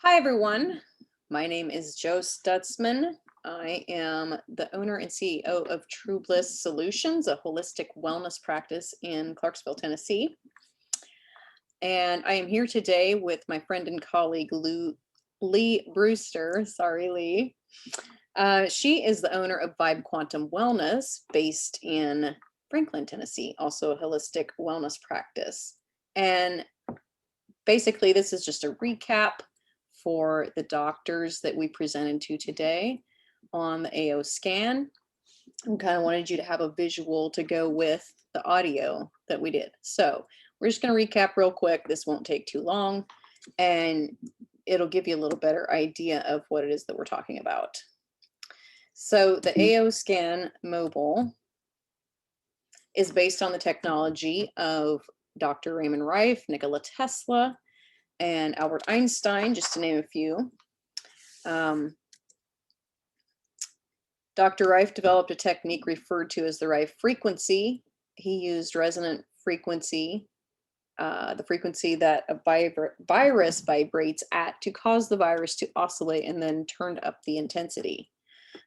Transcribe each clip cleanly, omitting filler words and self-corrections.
Hi, everyone. My name is Joe Stutzman. I am the owner and CEO of True Bliss Solutions, a holistic wellness practice in Clarksville, Tennessee. And I am here today with my friend and colleague, Lee Brewster. Sorry, Lee. She is the owner of Vibe Quantum Wellness based in Franklin, Tennessee, also a holistic wellness practice. And basically, this is just a recap for the doctors that we presented to today on the AO scan. We kind of wanted you to have a visual to go with the audio that we did. So we're just going to recap real quick. This won't take too long, and it'll give you a little better idea of what it is that we're talking about. So the AO scan mobile is based on the technology of Dr. Raymond Rife, Nikola Tesla, and Albert Einstein, just to name a few. Dr. Rife developed a technique referred to as the Rife frequency. He used resonant frequency, the frequency that a virus vibrates at, to cause the virus to oscillate and then turned up the intensity.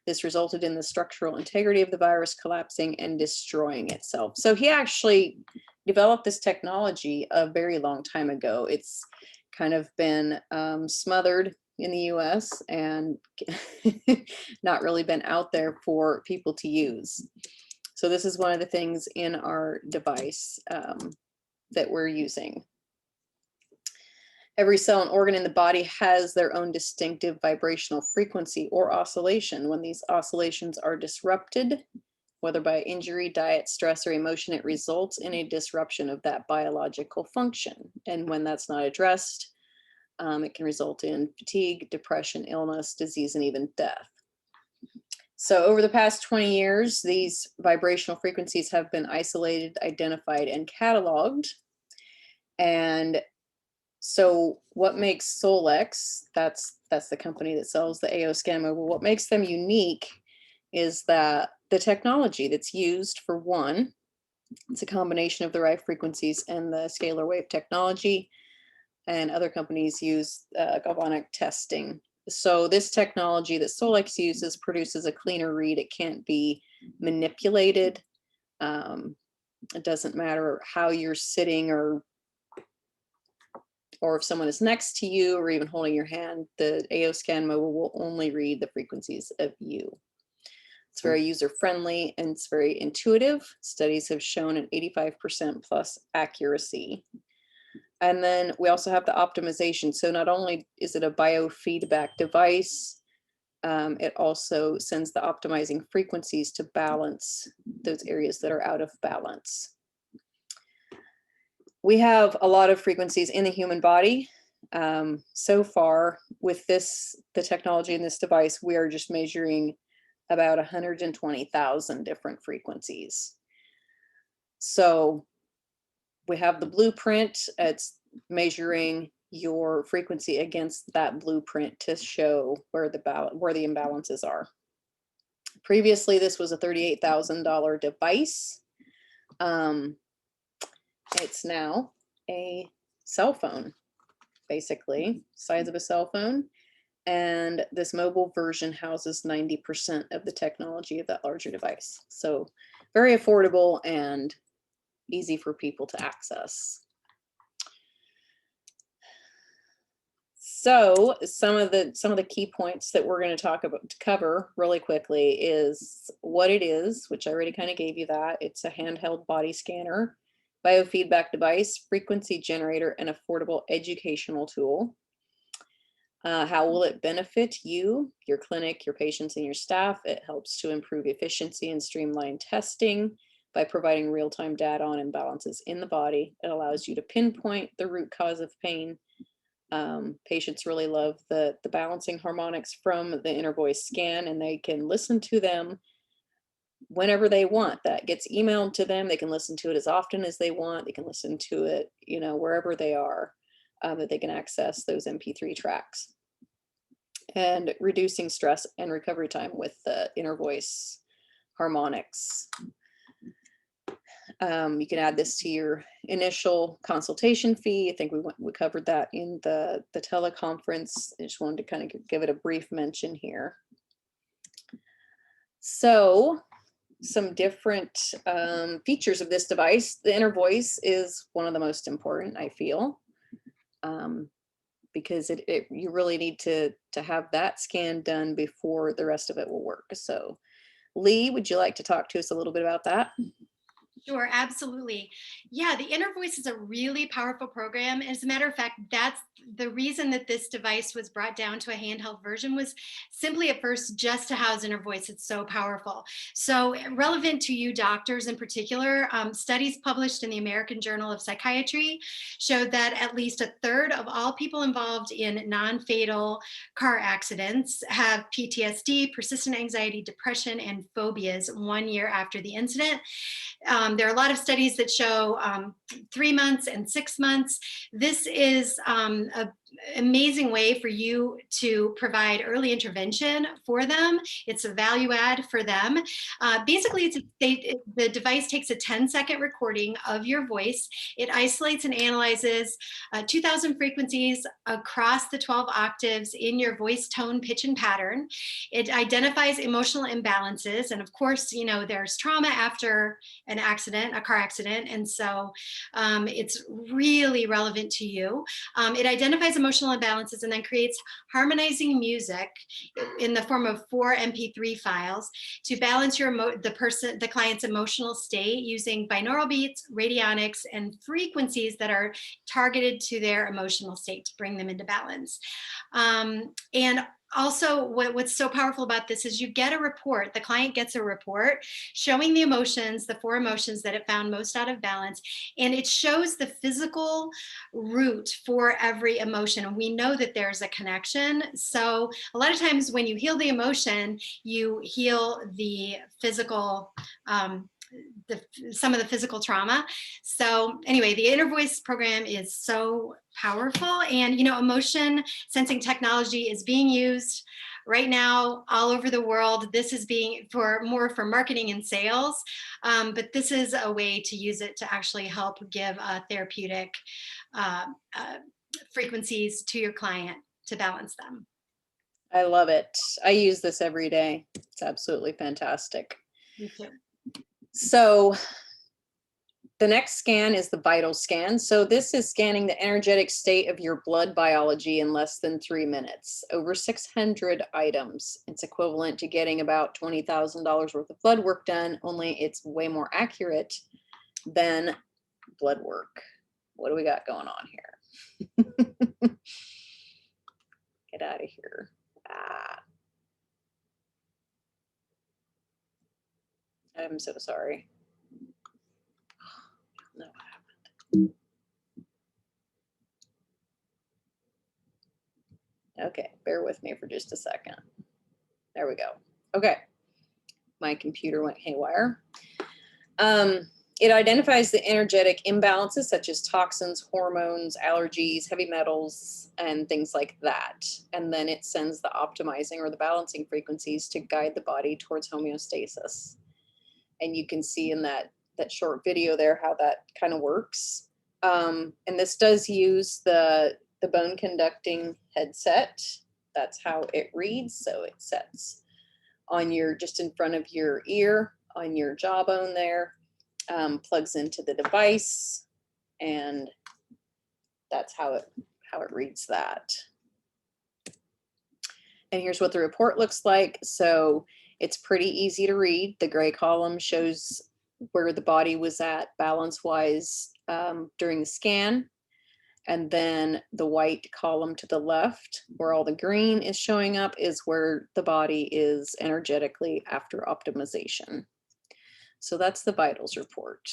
This resulted in the structural integrity of the virus collapsing and destroying itself. So he actually developed this technology a very long time ago. It's kind of been smothered in the US and not really been out there for people to use. So this is one of the things in our device that we're using. Every cell and organ in the body has their own distinctive vibrational frequency or oscillation. When these oscillations are disrupted, whether by injury, diet, stress, or emotion, it results in a disruption of that biological function. And when that's not addressed, it can result in fatigue, depression, illness, disease, and even death. So over the past 20 years, these vibrational frequencies have been isolated, identified, and cataloged. And so what makes Solex, that's the company that sells the AO scan mobile, what makes them unique is that the technology that's used, for one, it's a combination of the Rife frequencies and the scalar wave technology, and other companies use galvanic testing. So this technology that Solex uses produces a cleaner read. It can't be manipulated. It doesn't matter how you're sitting or if someone is next to you or even holding your hand, the AO scan mobile will only read the frequencies of you. It's very user-friendly and it's very intuitive. Studies have shown an 85% plus accuracy. And then we also have the optimization. So not only is it a biofeedback device, it also sends the optimizing frequencies to balance those areas that are out of balance. We have a lot of frequencies in the human body. So far with the technology in this device, we are just measuring about 120,000 different frequencies. So we have the blueprint. It's measuring your frequency against that blueprint to show where the imbalances are. Previously, this was a $38,000 device. It's now a cell phone, basically, size of a cell phone. And this mobile version houses 90% of the technology of that larger device. So very affordable and easy for people to access. So some of the key points that we're going to cover really quickly is what it is, which I already kind of gave you that. It's a handheld body scanner, biofeedback device, frequency generator, and affordable educational tool. How will it benefit you, your clinic, your patients, and your staff? It helps to improve efficiency and streamline testing by providing real-time data on imbalances in the body. It allows you to pinpoint the root cause of pain. Patients really love the balancing harmonics from the inner voice scan, and they can listen to them whenever they want. That gets emailed to them. They can listen to it as often as they want. They can listen to it, wherever they are, that they can access those MP3 tracks. And reducing stress and recovery time with the inner voice harmonics. You can add this to your initial consultation fee. I think we covered that in the teleconference. I just wanted to kind of give it a brief mention here. So some different features of this device. The inner voice is one of the most important, I feel, because you really need to have that scan done before the rest of it will work. So Lee, would you like to talk to us a little bit about that? Sure, absolutely. Yeah, the Inner Voice is a really powerful program. As a matter of fact, that's the reason that this device was brought down to a handheld version, was simply at first just to house Inner Voice. It's so powerful. So relevant to you doctors in particular, studies published in the American Journal of Psychiatry showed that at least a third of all people involved in non-fatal car accidents have PTSD, persistent anxiety, depression, and phobias 1 year after the incident. There are a lot of studies that show 3 months and 6 months. This is an amazing way for you to provide early intervention for them. It's a value add for them. Basically, the device takes a 10-second recording of your voice. It isolates and analyzes 2,000 frequencies across the 12 octaves in your voice tone, pitch, and pattern. It identifies emotional imbalances. And of course, you know, there's trauma after an accident, a car accident. And so it's really relevant to you. It identifies emotional imbalances and then creates harmonizing music in the form of 4 MP3 files to balance the client's emotional state using binaural beats, radionics, and frequencies that are targeted to their emotional state to bring them into balance. And also, what's so powerful about this is you get a report. The client gets a report showing the emotions, the 4 emotions that it found most out of balance, and it shows the physical root for every emotion. And we know that there's a connection. So a lot of times when you heal the emotion, you heal the physical, some of the physical trauma. So anyway, the Inner Voice program is so powerful, and you know, emotion sensing technology is being used right now all over the world. This is being more for marketing and sales, but this is a way to use it to actually help give therapeutic frequencies to your client to balance them. I love it. I use this every day. It's absolutely fantastic. Me too. So the next scan is the vital scan. So this is scanning the energetic state of your blood biology in less than 3 minutes. Over 600 items. It's equivalent to getting about $20,000 worth of blood work done, only it's way more accurate than blood work. What do we got going on here? Get out of here. I'm so sorry. No, what happened? Okay, bear with me for just a second. There we go. Okay, my computer went haywire. It identifies the energetic imbalances such as toxins, hormones, allergies, heavy metals, and things like that. And then it sends the optimizing or the balancing frequencies to guide the body towards homeostasis. And you can see in that short video there how that kind of works. And this does use the bone conducting headset. That's how it reads. So it sets on just in front of your ear, on your jawbone there, plugs into the device, and that's how it reads that. And here's what the report looks like. So it's pretty easy to read. The gray column shows where the body was at balance-wise during the scan. And then the white column to the left, where all the green is showing up, is where the body is energetically after optimization. So that's the vitals report.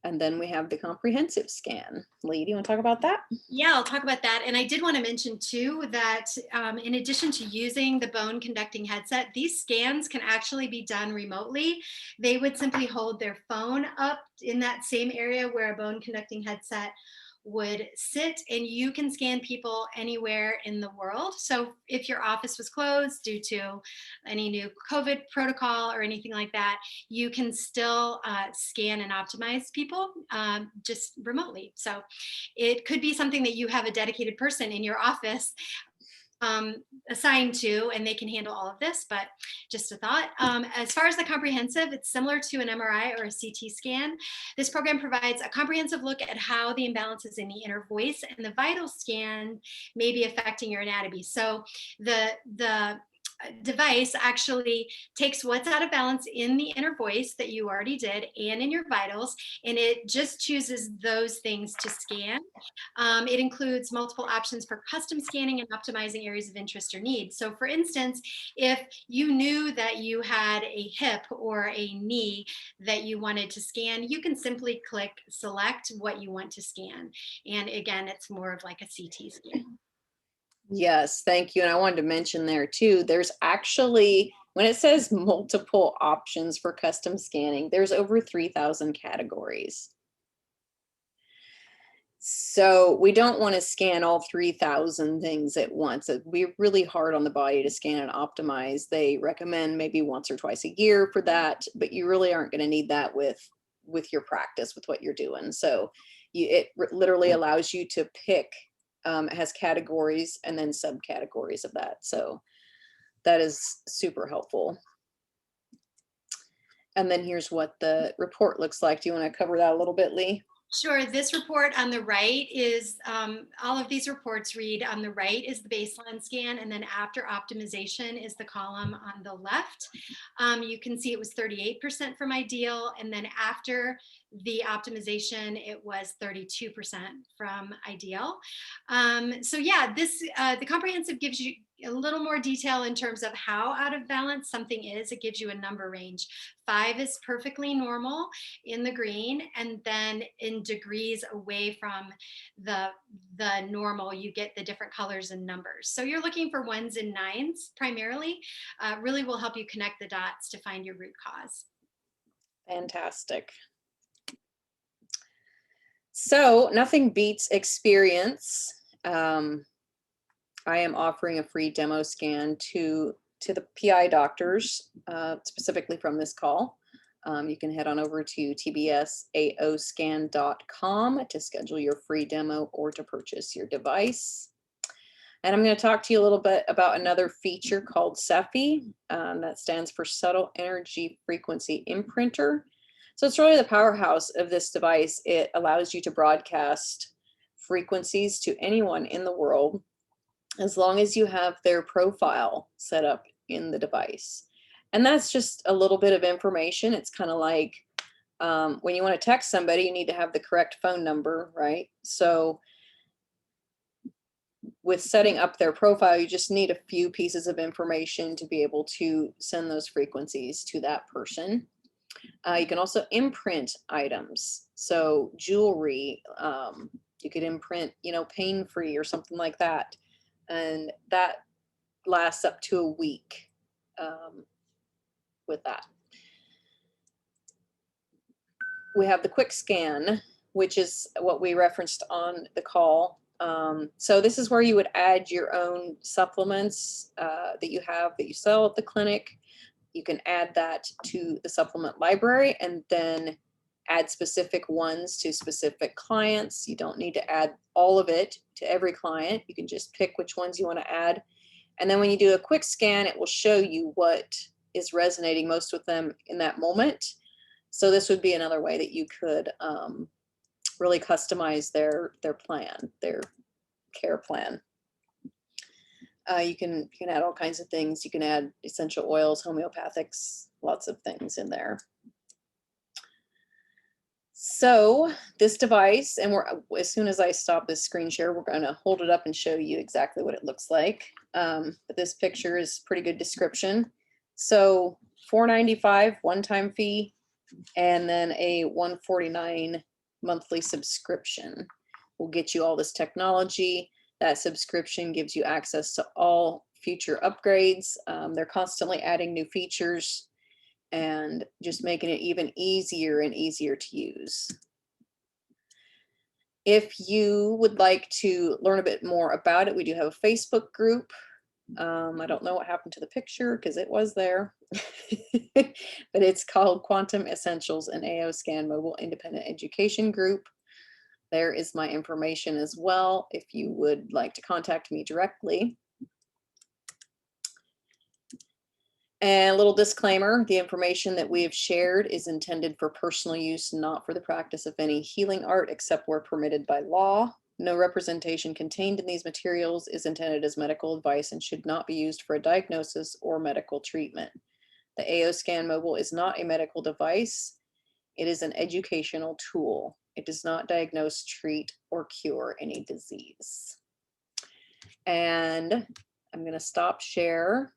And then we have the comprehensive scan. Lee, do you want to talk about that? Yeah, I'll talk about that. And I did want to mention too that in addition to using the bone conducting headset, these scans can actually be done remotely. They would simply hold their phone up in that same area where a bone conducting headset would sit, and you can scan people anywhere in the world. So if your office was closed due to any new COVID protocol or anything like that, you can still scan and optimize people just remotely. So it could be something that you have a dedicated person in your office assigned to, and they can handle all of this. But just a thought. As far as the comprehensive, it's similar to an MRI or a CT scan. This program provides a comprehensive look at how the imbalances in the inner voice and the vital scan may be affecting your anatomy. So the device actually takes what's out of balance in the inner voice that you already did and in your vitals, and it just chooses those things to scan. It includes multiple options for custom scanning and optimizing areas of interest or need. So for instance, if you knew that you had a hip or a knee that you wanted to scan, you can simply click select what you want to scan. And again, it's more of like a CT scan. Yes, thank you. And I wanted to mention there too, there's actually, when it says multiple options for custom scanning, there's over 3,000 categories. So we don't want to scan all 3,000 things at once. It'd be really hard on the body to scan and optimize. They recommend maybe once or twice a year for that, but you really aren't going to need that with your practice, with what you're doing. So it literally allows you to pick, it has categories and then subcategories of that. So that is super helpful. And then here's what the report looks like. Do you want to cover that a little bit, Lee? Sure. This report on the right is, all of these reports read on the right is the baseline scan, and then after optimization is the column on the left. You can see it was 38% from ideal, and then after the optimization, it was 32% from ideal. So yeah, the comprehensive gives you a little more detail in terms of how out of balance something is. It gives you a number range. 5 is perfectly normal in the green, and then in degrees away from the normal, you get the different colors and numbers. So you're looking for 1s and 9s primarily. Really will help you connect the dots to find your root cause. Fantastic. So nothing beats experience. I am offering a free demo scan to the PI doctors, specifically from this call. You can head on over to tbsaoscan.com to schedule your free demo or to purchase your device. And I'm going to talk to you a little bit about another feature called Cepheid. That stands for Subtle Energy Frequency Imprinter. So it's really the powerhouse of this device. It allows you to broadcast frequencies to anyone in the world, as long as you have their profile set up in the device. And that's just a little bit of information. It's kind of like when you want to text somebody, you need to have the correct phone number, right? So with setting up their profile, you just need a few pieces of information to be able to send those frequencies to that person. You can also imprint items. So jewelry, you could imprint, pain-free or something like that. And that lasts up to a week with that. We have the quick scan, which is what we referenced on the call. So this is where you would add your own supplements that you sell at the clinic. You can add that to the supplement library and then add specific ones to specific clients. You don't need to add all of it to every client. You can just pick which ones you want to add. And then when you do a quick scan, it will show you what is resonating most with them in that moment. So this would be another way that you could really customize their plan, their care plan. You can add all kinds of things. You can add essential oils, homeopathics, lots of things in there. So this device, and as soon as I stop this screen share, we're going to hold it up and show you exactly what it looks like. But this picture is pretty good description. So $4.95 one-time fee, and then a $149 monthly subscription will get you all this technology. That subscription gives you access to all future upgrades. They're constantly adding new features and just making it even easier and easier to use. If you would like to learn a bit more about it, we do have a Facebook group. I don't know what happened to the picture because it was there, but it's called Quantum Essentials and AO Scan Mobile Independent Education Group. There is my information as well if you would like to contact me directly. And a little disclaimer, the information that we have shared is intended for personal use, not for the practice of any healing art except where permitted by law. No representation contained in these materials is intended as medical advice and should not be used for a diagnosis or medical treatment. The AO Scan Mobile is not a medical device. It is an educational tool. It does not diagnose, treat, or cure any disease. And I'm going to stop share.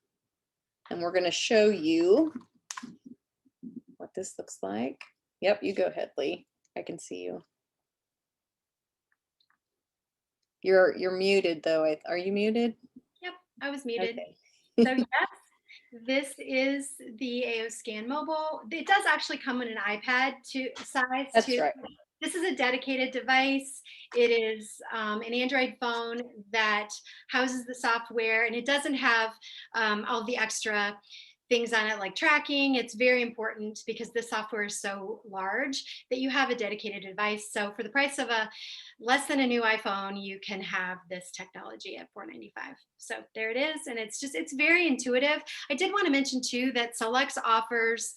And we're going to show you what this looks like. Yep, you go ahead, Lee. I can see you. You're muted though. Are you muted? Yep, I was muted. Okay. So yes, this is the AO Scan Mobile. It does actually come in an iPad size That's too. right. This is a dedicated device. It is an Android phone that houses the software, and it doesn't have all the extra things on it like tracking. It's very important because the software is so large that you have a dedicated device. So for the price of a less than a new iPhone, you can have this technology at $495. So there it is, and it's very intuitive. I did want to mention too that Solex offers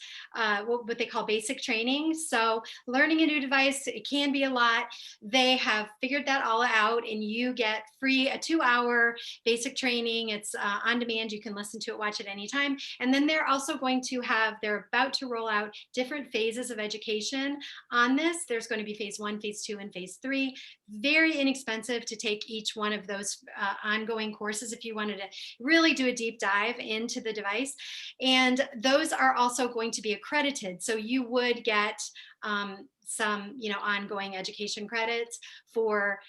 what they call basic training. So learning a new device, it can be a lot. They have figured that all out, and you get free a 2-hour basic training. It's on demand. You can listen to it, watch it anytime. And then they're also going to they're about to roll out different phases of education on this. There's going to be phase 1, phase 2, and phase 3. Very inexpensive to take each one of those ongoing courses if you wanted to really do a deep dive into the device. And those are also going to be accredited. So you would get some, ongoing education credits for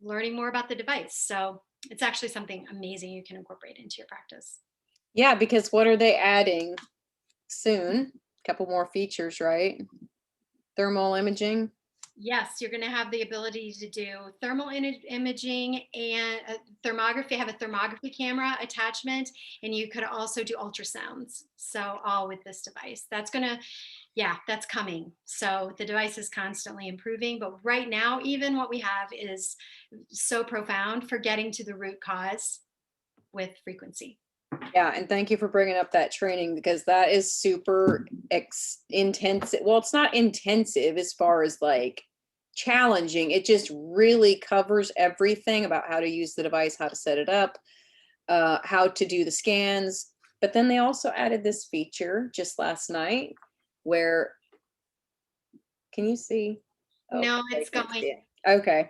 learning more about the device. So it's actually something amazing you can incorporate into your practice. Yeah, because what are they adding soon? A couple more features, right? Thermal imaging. Yes, you're going to have the ability to do thermal imaging and thermography. Have a thermography camera attachment, and you could also do ultrasounds. So all with this device. That's coming. So the device is constantly improving, but right now, even what we have is so profound for getting to the root cause with frequency. Yeah, and thank you for bringing up that training because that is super intensive. Well, it's not intensive as far as like challenging. It just really covers everything about how to use the device, how to set it up, how to do the scans. But then they also added this feature just last night where, can you see? Oh, No, I it's can't going. see it. Okay.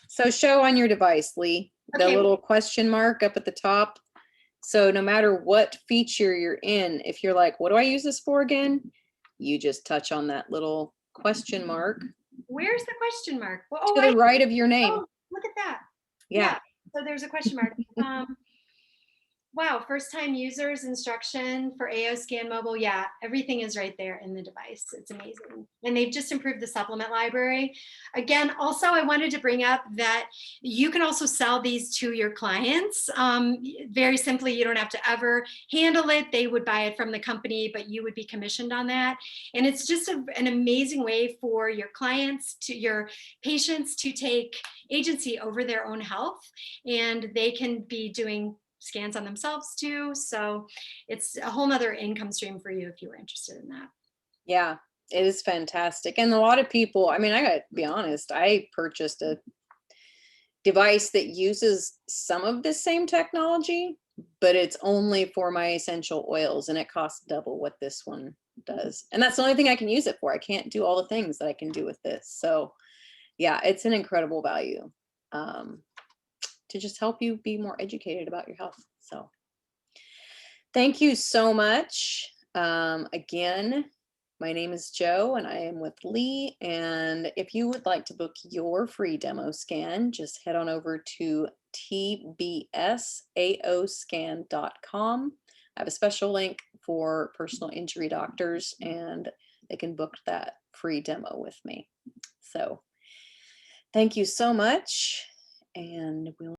So show on your device, Lee, the Okay. little question mark up at the top. So no matter what feature you're in, if you're like, what do I use this for again? You just touch on that little question mark Where's the question mark? Well, to the right of your name. oh, look at that. Yeah. Yeah. So there's a question mark. Wow, first time users instruction for AO Scan Mobile. Yeah, everything is right there in the device. It's amazing. And they've just improved the supplement library. Again, also, I wanted to bring up that you can also sell these to your clients. Very simply, you don't have to ever handle it. They would buy it from the company, but you would be commissioned on that. And it's just an amazing way for your clients, to your patients, to take agency over their own health. And they can be doing scans on themselves too. So it's a whole nother income stream for you if you were interested in that. Yeah, it is fantastic. And a lot of people, I mean, I gotta be honest, I purchased a device that uses some of the same technology, but it's only for my essential oils and it costs double what this one does. And that's the only thing I can use it for. I can't do all the things that I can do with this. So yeah, it's an incredible value. To just help you be more educated about your health. So thank you so much. Again, my name is Jo and I am with Lee. And if you would like to book your free demo scan, just head on over to tbsaoscan.com. I have a special link for personal injury doctors and they can book that free demo with me. So Thank you so much. And we'll